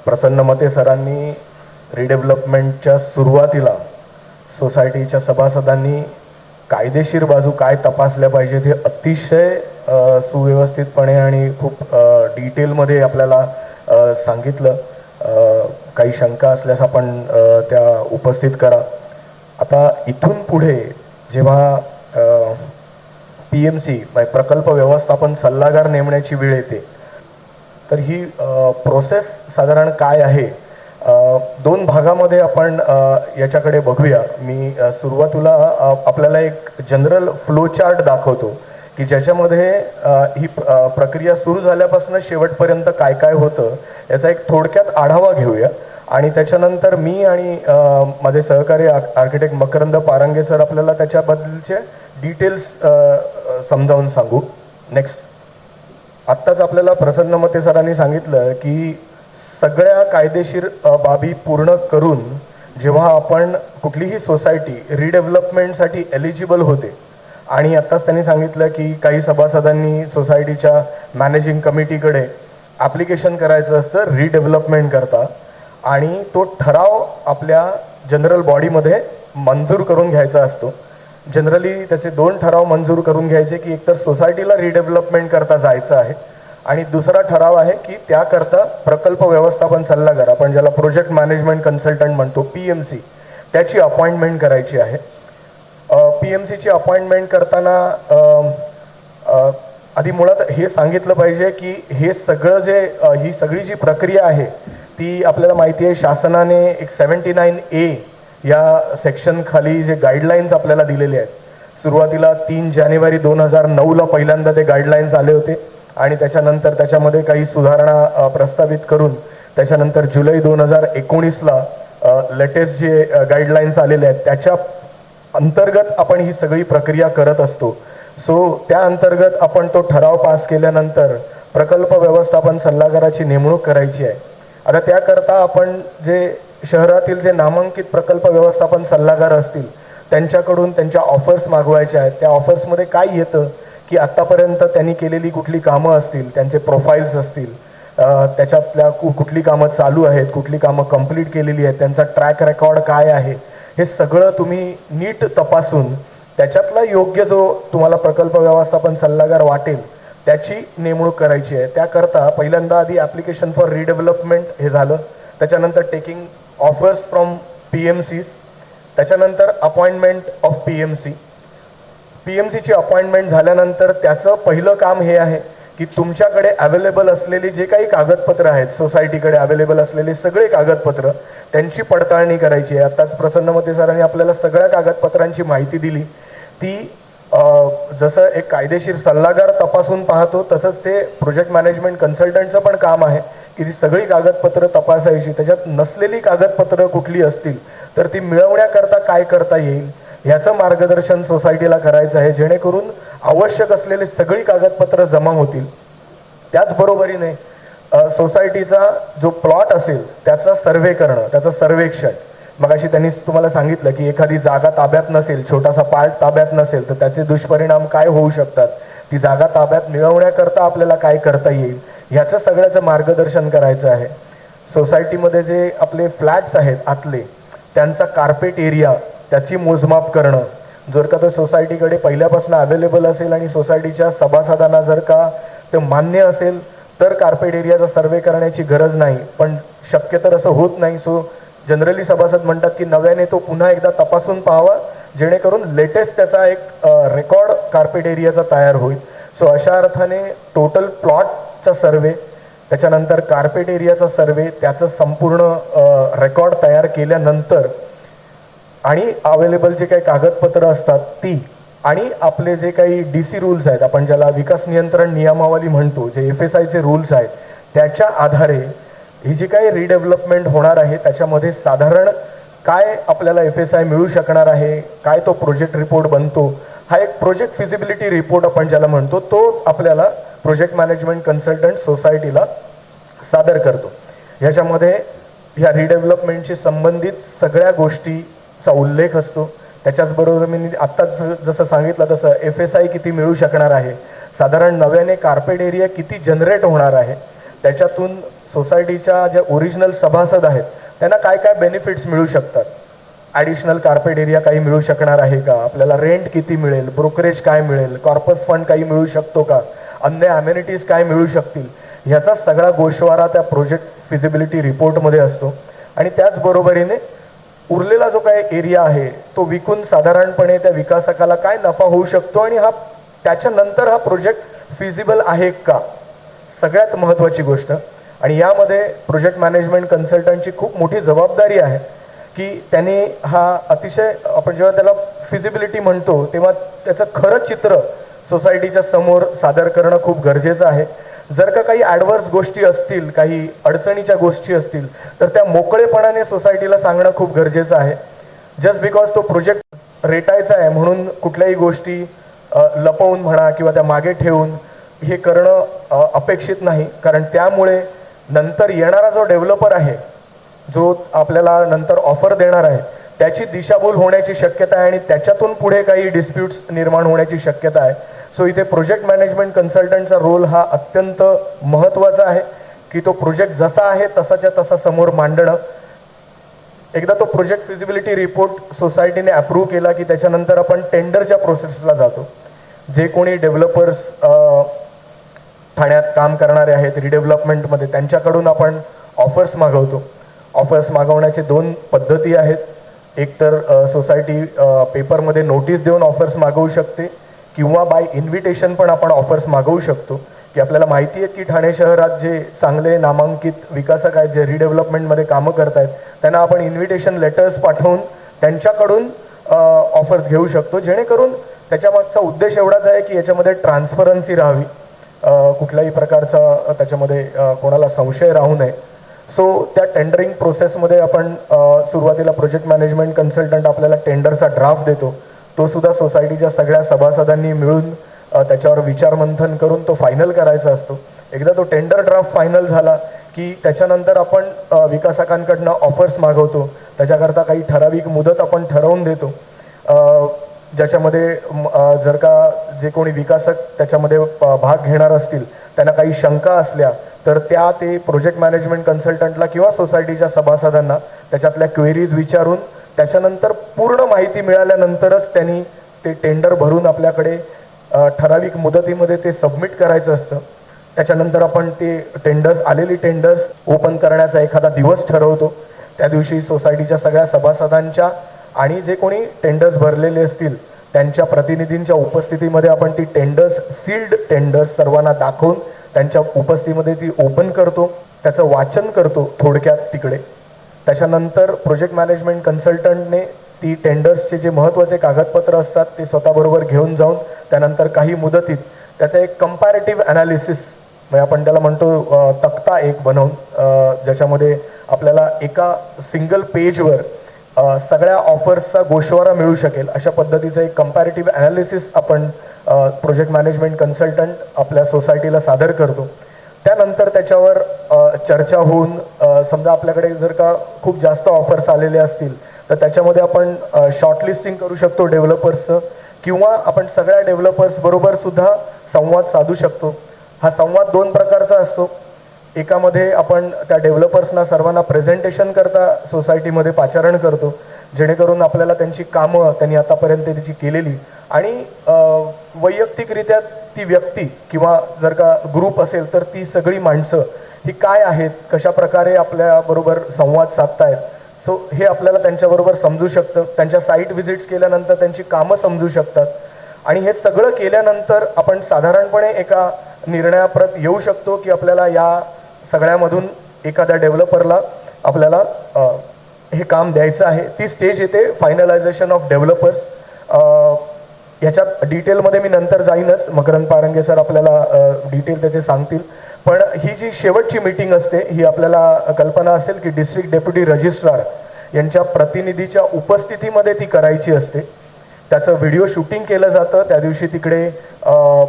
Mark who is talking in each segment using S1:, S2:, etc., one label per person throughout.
S1: प्रसन्न मते सरांनी रिडेव्हलपमेंटच्या सुरुवातीला सोसायटीच्या सभासदांनी कायदेशीर बाजू काय तपासल्या पाहिजेत हे अतिशय सुव्यवस्थितपणे आणि खूप डिटेलमध्ये आपल्याला सांगितलं. काही शंका असल्यास आपण त्या उपस्थित करा. आता इथून पुढे जेव्हा PMC प्रकल्प व्यवस्थापन सल्लागार नेमण्याची वेळ येते तर ही प्रोसेस साधारण काय आहे, दोन भागामध्ये आपण याच्याकडे बघूया. मी सुरुवातीला आपल्याला एक जनरल फ्लो चार्ट दाखवतो की ज्याच्यामध्ये ही प्रक्रिया सुरू झाल्यापासून शेवटपर्यंत काय काय होतं याचा एक थोडक्यात आढावा घेऊया आणि त्याच्यानंतर मी आणि माझे सहकारी आर्किटेक्ट मकरंद पारंगे सर आपल्याला त्याच्याबद्दलचे डिटेल्स समजावून सांगू. नेक्स्ट, आत्ताच आपल्याला प्रसन्न मते सरांनी सांगितलं की सगळ्या कायदेशीर बाबी पूर्ण करून जेव्हा आपण कुठलीही सोसायटी रिडेव्हलपमेंटसाठी एलिजिबल होते आणि आत्ताच त्यांनी सांगितलं की काही सभासदांनी सोसायटीच्या मॅनेजिंग कमिटीकडे ॲप्लिकेशन करायचं असतं रिडेव्हलपमेंट करता आणि तो ठराव आपल्या जनरल बॉडीमध्ये मंजूर करून घ्यायचा असतो. जनरली त्याचे दोन ठराव मंजूर करून घ्यायचे की एकतर सोसायटीला रिडेव्हलपमेंट करता जायचं आहे आणि दुसरा ठराव आहे की त्याकरता प्रकल्प व्यवस्थापन सल्लागार, आपण ज्याला प्रोजेक्ट मॅनेजमेंट कन्सल्टंट म्हणतो PMC, त्याची अपॉइंटमेंट करायची आहे. PMCची अपॉइंटमेंट करताना आधी मुळात हे सांगितलं पाहिजे की हे सगळं जे ही सगळी जी प्रक्रिया आहे ती आपल्याला माहिती आहे शासनाने एक 79A या सेक्शन खाली जे गाईडलाईन्स आपल्याला दिलेले आहेत. सुरुवातीला 3 जानेवारी 2009ला पहिल्यांदा ते गाईडलाईन्स आले होते आणि त्याच्यानंतर त्याच्यामध्ये काही सुधारणा प्रस्तावित करून त्याच्यानंतर जुलै 2019ला लेटेस्ट जे गाईडलाईन्स आलेले आहेत त्याच्या अंतर्गत आपण ही सगळी प्रक्रिया करत असतो. सो त्या अंतर्गत आपण तो ठराव पास केल्यानंतर प्रकल्प व्यवस्थापन सल्लागाराची नेमणूक करायची आहे. आता त्याकरता आपण जे शहरातील जे नामांकित प्रकल्प व्यवस्थापन सल्लागार असतील त्यांच्याकडून त्यांच्या ऑफर्स मागवायच्या आहेत. त्या ऑफर्समध्ये काय येतं की आत्तापर्यंत त्यांनी केलेली कुठली कामं असतील, त्यांचे प्रोफाईल्स असतील, त्याच्यातल्या कुठली कामं चालू आहेत, कुठली कामं कंप्लीट केलेली आहेत, त्यांचा ट्रॅक रेकॉर्ड काय आहे, हे सगळं तुम्ही नीट तपासून त्याच्यातला योग्य जो तुम्हाला प्रकल्प व्यवस्थापन सल्लागार वाटेल त्याची नेमणूक करायची आहे. त्याकरता पहिल्यांदा आधी ॲप्लिकेशन फॉर रिडेव्हलपमेंट हे झालं, त्याच्यानंतर टेकिंग ऑफर्स फ्रॉम PMCs, त्याच्यानंतर अपॉइंटमेंट ऑफ PMCची अपॉइंटमेंट झाल्यानंतर त्याचं पहिलं काम हे आहे की तुमच्याकडे अवेलेबल असलेली जे काही कागदपत्र आहेत, सोसायटीकडे अवेलेबल असलेले सगळे कागदपत्र त्यांची पडताळणी करायची आहे. आत्ताच प्रसन्न मते सरांनी आपल्याला सगळ्या कागदपत्रांची माहिती दिली. ती जसं एक कायदेशीर सल्लागार तपासून पाहतो तसंच ते प्रोजेक्ट मॅनेजमेंट कन्सल्टंटचं पण काम आहे की ती सगळी कागदपत्र तपासायची. त्याच्यात नसलेली कागदपत्र कुठली असतील तर ती मिळवण्याकरता काय करता येईल ह्याचं मार्गदर्शन सोसायटीला करायचं आहे, जेणेकरून आवश्यक असलेली सगळी कागदपत्र जमा होतील. त्याचबरोबरीने सोसायटीचा जो प्लॉट असेल त्याचा सर्वे करणं, त्याचं सर्वेक्षण. मगाशी त्यांनी तुम्हाला सांगितलं की एखादी जागा ताब्यात नसेल, छोटासा पार्ट ताब्यात नसेल तर त्याचे दुष्परिणाम काय होऊ शकतात, ती जागा ताब्यात मिळवण्याकरता आपल्याला काय करता येईल ह्याचं सगळ्याचं मार्गदर्शन करायचं आहे. सोसायटीमध्ये जे आपले फ्लॅट्स आहेत आतले त्यांचा कार्पेट एरिया त्याची मोजमाप करणं. जर का तो सोसायटीकडे पहिल्यापासून अवेलेबल असेल आणि सोसायटीच्या सभासदांना जर का ते मान्य असेल तर कार्पेट एरियाचा सर्वे करण्याची गरज नाही, पण शक्यतर असं होत नाही. सो जनरली सभासद म्हणतात की नव्याने तो पुन्हा एकदा तपासून पाहावा जेणेकरून लेटेस्ट त्याचा एक रेकॉर्ड कार्पेट एरियाचा तयार होईल. सो अशा अर्थाने टोटल प्लॉटचा सर्वे, त्याच्यानंतर कार्पेट एरियाचा सर्वे, त्याचं संपूर्ण रेकॉर्ड तयार केल्यानंतर आणि अवेलेबल जे काही कागदपत्र असतात ती आणि आपले जे काही DC रूल्स आहेत, आपण ज्याला विकास नियंत्रण नियमावली म्हणतो, जे FSIचे रूल्स आहेत, त्याच्या आधारे ही जी काही रिडेव्हलपमेंट होणार आहे त्याच्यामध्ये साधारण काय आपल्याला FSI मिळू शकणार आहे, काय तो प्रोजेक्ट रिपोर्ट बनतो, हा एक प्रोजेक्ट फिजिबिलिटी रिपोर्ट आपण ज्याला म्हणतो तो आपल्याला प्रोजेक्ट मॅनेजमेंट कन्सल्टंट सोसायटीला सादर करतो. ह्याच्यामध्ये ह्या रिडेव्हलपमेंटशी संबंधित सगळ्या गोष्टीचा उल्लेख असतो. त्याच्याचबरोबर मी आत्ताच जसं सांगितलं तसं FSI किती मिळू शकणार आहे, साधारण नव्याने कार्पेट एरिया किती जनरेट होणार आहे, त्याच्यातून सोसायटीच्या ज्या ओरिजिनल सभासद आहेत त्यांना काय काय बेनिफिट्स मिळू शकतात. ॲडिशनल कार्पेट एरिया काही मिळू शकणार आहे का, आपल्याला रेंट किती मिळेल, ब्रोकरेज काय मिळेल, कॉर्पस फंड काही मिळू शकतो का, अन्य ॲम्युनिटीज काय मिळू शकतील, ह्याचा सगळा गोषवारा त्या प्रोजेक्ट फिजिबिलिटी रिपोर्टमध्ये असतो. आणि त्याचबरोबरीने उरलेला जो काही एरिया आहे तो विकून साधारणपणे त्या विकासकाला काय नफा होऊ शकतो आणि त्याच्यानंतर हा प्रोजेक्ट फिजिबल आहे का, सगळ्यात महत्त्वाची गोष्ट. आणि यामध्ये प्रोजेक्ट मॅनेजमेंट कन्सल्टंटची खूप मोठी जबाबदारी आहे की त्यांनी हा अतिशय, आपण जेव्हा त्याला फिजिबिलिटी म्हणतो तेव्हा त्याचं खरं चित्र सोसायटीच्या समोर सादर करणं खूप गरजेचं आहे. जर का काही ॲडवर्स गोष्टी असतील, काही अडचणीच्या गोष्टी असतील तर त्या मोकळेपणाने सोसायटीला सांगणं खूप गरजेचं आहे. जस्ट बिकॉज तो प्रोजेक्ट रेटायचा आहे म्हणून कुठल्याही गोष्टी लपवून म्हणा किंवा त्या मागे ठेवून हे करणं अपेक्षित नाही. कारण त्यामुळे नंतर येणारा जो डेव्हलपर आहे, जो आपल्याला नंतर ऑफर देणार आहे, त्याची दिशाभूल होण्याची शक्यता आहे आणि त्याच्यातून पुढे काही डिस्प्यूट्स निर्माण होण्याची शक्यता आहे. सो इथे प्रोजेक्ट मॅनेजमेंट कन्सल्टंटचा रोल हा अत्यंत महत्त्वाचा आहे की तो प्रोजेक्ट जसा आहे तसाच्या तसा समोर मांडणं. एकदा तो प्रोजेक्ट फिजिबिलिटी रिपोर्ट सोसायटीने अप्रूव्ह केला की त्याच्यानंतर आपण टेंडरच्या प्रोसेसला जातो. जे कोणी डेव्हलपर्स ठाण्यात काम करणारे आहेत रिडेव्हलपमेंटमध्ये, त्यांच्याकडून आपण ऑफर्स मागवतो. ऑफर्स मागवण्याचे 2 पद्धती आहेत. एक तर सोसायटी पेपरमध्ये नोटीस देऊन ऑफर्स मागवू शकते किंवा बाय इन्व्हिटेशन पण आपण ऑफर्स मागवू शकतो. की आपल्याला माहिती आहे की ठाणे शहरात जे चांगले नामांकित विकासक आहेत, जे रिडेव्हलपमेंटमध्ये कामं करत आहेत, त्यांना आपण इन्व्हिटेशन लेटर्स पाठवून त्यांच्याकडून ऑफर्स घेऊ शकतो. जेणेकरून त्याच्यामागचा उद्देश एवढाच आहे की याच्यामध्ये ट्रान्सपरन्सी राहावी, कुठल्याही प्रकारचा त्याच्यामध्ये कोणाला संशय राहू नये. सो त्या टेंडरिंग प्रोसेसमध्ये आपण सुरुवातीला प्रोजेक्ट मॅनेजमेंट कन्सल्टंट आपल्याला टेंडरचा ड्राफ्ट देतो. तो सुद्धा सोसायटीच्या सगळ्या सभासदांनी मिळून त्याच्यावर विचारमंथन करून तो फायनल करायचा असतो. एकदा तो टेंडर ड्राफ्ट फायनल झाला की त्याच्यानंतर आपण विकासकांकडनं ऑफर्स मागवतो. त्याच्याकरता काही ठराविक मुदत आपण ठरवून देतो, ज्याच्यामध्ये जर का जे कोणी विकासक त्याच्यामध्ये भाग घेणार असतील त्यांना काही शंका असल्या तर ते प्रोजेक्ट मॅनेजमेंट कन्सल्टंटला किंवा सोसायटीच्या सभासदांना त्याच्यातल्या क्वेरीज विचारून त्याच्यानंतर पूर्ण माहिती मिळाल्यानंतरच त्यांनी ते टेंडर भरून आपल्याकडे ठराविक मुदतीमध्ये ते सबमिट करायचं असतं. त्याच्यानंतर आपण ते आलेली टेंडर्स ओपन करण्याचा एखादा दिवस ठरवतो. त्या दिवशी सोसायटीच्या सगळ्या सभासदांच्या आणि जे कोणी टेंडर्स भरलेले असतील त्यांच्या प्रतिनिधींच्या उपस्थितीमध्ये आपण ती सील्ड टेंडर्स सर्वांना दाखवून त्यांच्या उपस्थितीमध्ये ती ओपन करतो, त्याचं वाचन करतो थोडक्यात तिकडे. त्याच्यानंतर प्रोजेक्ट मॅनेजमेंट कन्सल्टंटने ती टेंडर्सचे जे महत्त्वाचे कागदपत्र असतात ते स्वतःबरोबर घेऊन जाऊन त्यानंतर काही मुदतीत त्याचं एक कंपॅरेटिव्ह ॲनालिसिस, म्हणजे आपण त्याला म्हणतो तक्ता एक बनवून, ज्याच्यामध्ये आपल्याला एका सिंगल पेजवर सगळ्या ऑफर्सचा गोषवारा मिळू शकेल अशा पद्धतीचं एक कंपॅरेटिव्ह ॲनालिसिस आपण प्रोजेक्ट मॅनेजमेंट कन्सल्टंट आपल्या सोसायटीला सादर करतो. त्यानंतर त्याच्यावर चर्चा होऊन समजा आपल्याकडे जर का खूप जास्त ऑफर्स आलेले असतील तर त्याच्यामध्ये आपण शॉर्टलिस्टिंग करू शकतो डेव्हलपर्सचं, किंवा आपण सगळ्या डेव्हलपर्स बरोबर सुद्धा संवाद साधू शकतो. हा संवाद 2 प्रकारचा असतो. एकामध्ये आपण त्या डेव्हलपर्सना सर्वांना प्रेझेंटेशन करता सोसायटीमध्ये पाचारण करतो, जेणेकरून आपल्याला त्यांची कामं त्यांनी आतापर्यंत त्याची केलेली आणि वैयक्तिकरित्या ती व्यक्ती किंवा जर का ग्रुप असेल तर ती सगळी माणसं ही काय आहेत, कशा प्रकारे आपल्याबरोबर संवाद साधतायत, सो हे आपल्याला त्यांच्याबरोबर समजू शकतं. त्यांच्या साईट व्हिजिट्स केल्यानंतर त्यांची कामं समजू शकतात. आणि हे सगळं केल्यानंतर आपण साधारणपणे एका निर्णयाप्रत येऊ शकतो की आपल्याला या सगळ्यामधून एखाद्या डेव्हलपरला आपल्याला हे काम द्यायचं आहे. ती स्टेज येते फायनलायझेशन ऑफ डेव्हलपर्स. ह्याच्यात डिटेलमध्ये मी नंतर जाईनच, मकरंद पारंगे सर आपल्याला डिटेल त्याचे सांगतील. पण ही जी शेवटची मीटिंग असते ही आपल्याला कल्पना असेल की डिस्ट्रिक्ट डेप्युटी रजिस्ट्रार यांच्या प्रतिनिधीच्या उपस्थितीमध्ये ती करायची असते. त्याचं व्हिडिओ शूटिंग केलं जातं. त्या दिवशी तिकडे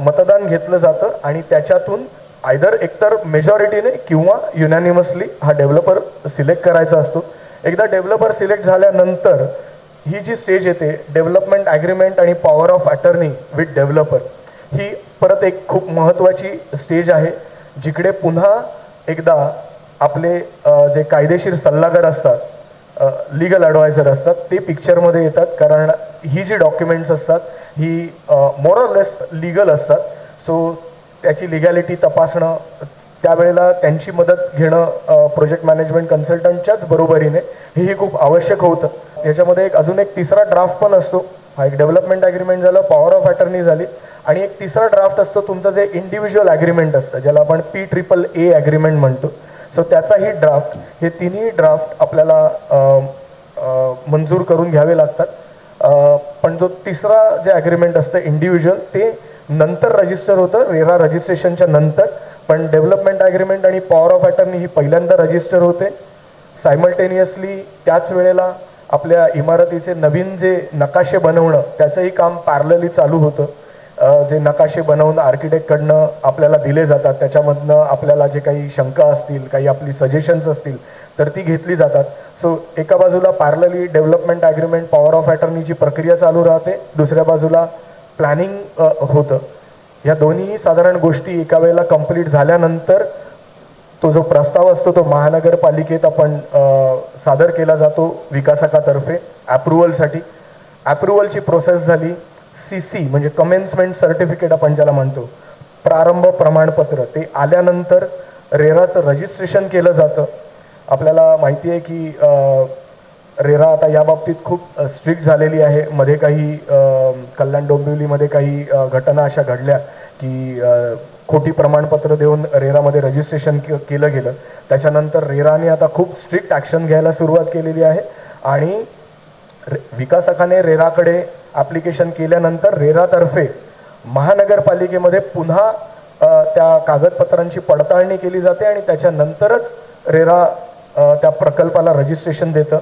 S1: मतदान घेतलं जातं आणि त्याच्यातून एकतर मेजॉरिटीने किंवा युनॅनिमसली हा डेव्हलपर सिलेक्ट करायचा असतो. एकदा डेव्हलपर सिलेक्ट झाल्यानंतर ही जी स्टेज येते डेव्हलपमेंट ॲग्रीमेंट आणि power of attorney with developer, ही परत एक खूप महत्त्वाची स्टेज आहे, जिकडे पुन्हा एकदा आपले जे कायदेशीर सल्लागार असतात, लीगल ॲडवायझर असतात, ते पिक्चरमध्ये येतात. कारण ही जी डॉक्युमेंट्स असतात ही मोर ऑर लेस लीगल असतात. सो त्याची लिगॅलिटी तपासणं, त्यावेळेला त्यांची मदत घेणं प्रोजेक्ट मॅनेजमेंट कन्सल्टंटच्याच बरोबरीने हेही खूप आवश्यक होतं. याच्यामध्ये अजून एक तिसरा ड्राफ्ट पण असतो. हा एक डेव्हलपमेंट ॲग्रीमेंट झालं, पॉवर ऑफ अटर्नी झाली, आणि एक तिसरा ड्राफ्ट असतो तुमचं जे इंडिव्हिज्युअल ॲग्रीमेंट असतं, ज्याला आपण PAAA ॲग्रीमेंट म्हणतो. सो त्याचाही ड्राफ्ट, हे तिन्ही ड्राफ्ट आपल्याला मंजूर करून घ्यावे लागतात. पण जो तिसरा जे ॲग्रीमेंट असतं इंडिव्हिज्युअल, ते नंतर रजिस्टर होतं, रेरा रजिस्ट्रेशनच्या नंतर. पण डेव्हलपमेंट ॲग्रीमेंट आणि पॉवर ऑफ अटर्नी ही पहिल्यांदा रजिस्टर होते. सायमल्टेनियसली त्याच वेळेला आपल्या इमारतीचे नवीन जे नकाशे बनवणं, त्याचंही काम पॅरलली चालू होतं. जे नकाशे बनवून आर्किटेक्टकडनं आपल्याला दिले जातात, त्याच्यामधनं आपल्याला जे काही शंका असतील, काही आपली सजेशन्स असतील, तर ती घेतली जातात. सो एका बाजूला parallelly development agreement, power of अटर्नीची प्रक्रिया चालू राहते, दुसऱ्या बाजूला प्लॅनिंग होतं. ह्या दोन्ही साधारण गोष्टी एका वेळेला कंप्लीट झाल्यानंतर तो जो प्रस्ताव असतो तो महानगरपालिकेत आपण सादर केला जातो विकासकातर्फे ॲप्रुव्हलसाठी. ॲप्रुव्हलची प्रोसेस झाली. CC म्हणजे कमेन्समेंट सर्टिफिकेट आपण ज्याला म्हणतो, प्रारंभ प्रमाणपत्र, ते आल्यानंतर रेराचं रजिस्ट्रेशन केलं जातं. आपल्याला माहिती आहे की रेरा आता या बाबतीत खूप स्ट्रिक्ट झालेली आहे. मध्ये काही कल्याण डोंबिवलीमध्ये काही घटना अशा घडल्या की खोटी प्रमाणपत्र देऊन रेरामध्ये रजिस्ट्रेशन केलं गेलं. त्याच्यानंतर रेराने आता खूप स्ट्रिक्ट ॲक्शन घ्यायला सुरुवात केलेली आहे, आणि विकासकाने रेराकडे ॲप्लिकेशन केल्यानंतर रेरातर्फे महानगरपालिकेमध्ये पुन्हा त्या कागदपत्रांची पडताळणी केली जाते, आणि त्याच्यानंतरच रेरा त्या प्रकल्पाला रजिस्ट्रेशन देतं.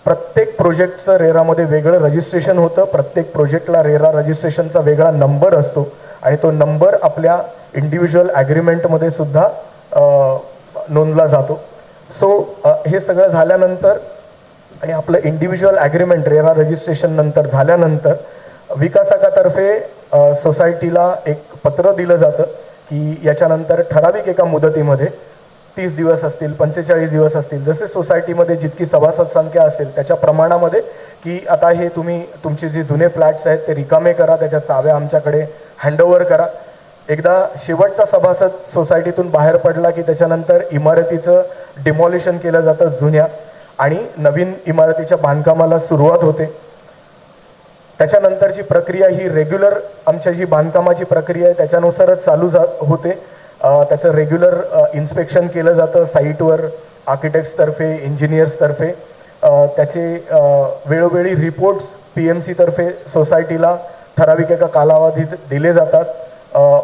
S1: प्रत्येक प्रोजेक्टचं रेरामध्ये वेगळं रजिस्ट्रेशन होतं. प्रत्येक प्रोजेक्टला रेरा रजिस्ट्रेशनचा वेगळा नंबर असतो, आणि तो नंबर आपल्या इंडिव्हिज्युअल ॲग्रीमेंटमध्ये सुद्धा नोंदला जातो. सो हे सगळं झाल्यानंतर आणि आपलं इंडिव्हिज्युअल ॲग्रीमेंट रेरा रजिस्ट्रेशन नंतर झाल्यानंतर विकासकातर्फे सोसायटीला एक पत्र दिलं जातं की याच्यानंतर ठराविक एका मुदतीमध्ये 30 दिवस असतील, 45 दिवस असतील, जसे सोसायटीमध्ये जितकी सभासद संख्या असेल त्याच्या प्रमाणामध्ये, की आता हे तुम्ही तुमचे जे जुने फ्लॅट्स आहेत ते रिकामे करा, त्याच्या चाव्या आमच्याकडे हँडओव्हर करा. एकदा शेवटचा सभासद सोसायटीतून बाहेर पडला की त्याच्यानंतर इमारतीचं डिमॉलिशन केलं जातं जुन्या, आणि नवीन इमारतीच्या बांधकामाला सुरुवात होते. त्याच्यानंतरची प्रक्रिया ही रेग्युलर आमच्या जी बांधकामाची प्रक्रिया आहे त्याच्यानुसारच चालू होते. त्याचं रेग्युलर इन्स्पेक्शन केलं जातं साईटवर आर्किटेक्ट्सतर्फे, इंजिनियर्सतर्फे. त्याचे वेळोवेळी रिपोर्ट्स PMC तर्फे सोसायटीला ठराविक एका कालावधीत दिले जातात.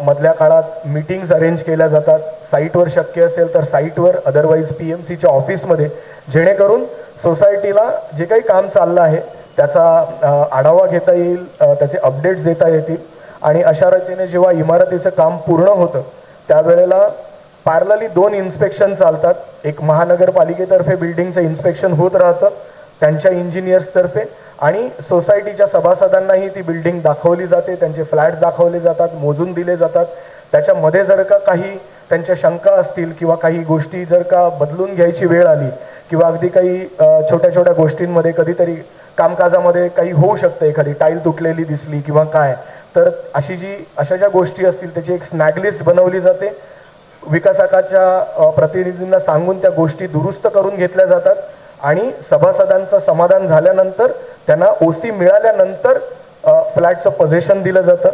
S1: मधल्या काळात मीटिंग्स अरेंज केल्या जातात, साईटवर शक्य असेल तर साईटवर, अदरवाईज PMCच्या ऑफिसमध्ये, जेणेकरून सोसायटीला जे काही काम चाललं आहे त्याचा आढावा घेता येईल, त्याचे अपडेट्स देता येतील. आणि अशा रीतीने जेव्हा इमारतीचं काम पूर्ण होतं त्यावेळेला पॅरलली 2 इन्स्पेक्शन चालतात. एक महानगरपालिकेतर्फे बिल्डिंगचं इन्स्पेक्शन होत राहतं त्यांच्या इंजिनियर्सतर्फे, आणि सोसायटीच्या सभासदांनाही ती बिल्डिंग दाखवली जाते, त्यांचे फ्लॅट्स दाखवले जातात, मोजून दिले जातात. त्याच्यामध्ये जर का काही त्यांच्या शंका असतील किंवा काही गोष्टी जर का बदलून घ्यायची वेळ आली, किंवा अगदी काही छोट्या छोट्या गोष्टींमध्ये कधीतरी कामकाजामध्ये काही होऊ शकतं, एखादी टाईल तुटलेली दिसली किंवा काय, तर अशा ज्या गोष्टी असतील त्याची एक स्नॅग लिस्ट बनवली जाते. विकासकाच्या प्रतिनिधींना सांगून त्या गोष्टी दुरुस्त करून घेतल्या जातात, आणि सभासदांचं समाधान झाल्यानंतर त्यांना OC मिळाल्यानंतर फ्लॅटचं पोझिशन दिलं जातं.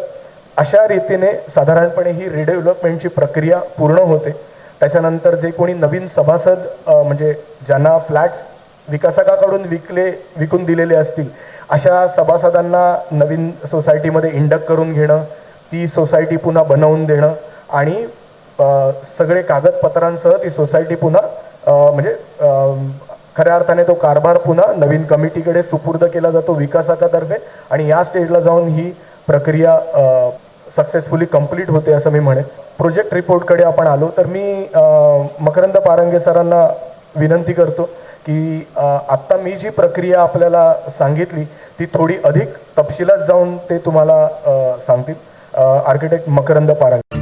S1: अशा रीतीने साधारणपणे ही रिडेव्हलपमेंटची प्रक्रिया पूर्ण होते. त्याच्यानंतर जे कोणी नवीन सभासद म्हणजे ज्यांना फ्लॅट्स विकासकाकडून विकून दिलेले असतील, अशा सभासदांना नवीन सोसायटीमध्ये इंडक्ट करून घेणं, ती सोसायटी पुन्हा बनवून देणं, आणि सगळे कागदपत्रांसह ती सोसायटी पुन्हा म्हणजे खऱ्या अर्थाने तो कारभार पुन्हा नवीन कमिटीकडे सुपूर्द केला जातो विकासकातर्फे, आणि या स्टेजला जाऊन ही प्रक्रिया सक्सेसफुली कंप्लीट होते असं मी म्हणेन. प्रोजेक्ट रिपोर्टकडे आपण आलो तर मी मकरंद पारंगे सरांना विनंती करतो की आत्ता मी जी प्रक्रिया आपल्याला सांगितली ती थोडी अधिक तपशिलात जाऊन ते तुम्हाला सांगतील. आर्किटेक्ट मकरंद पारंगे.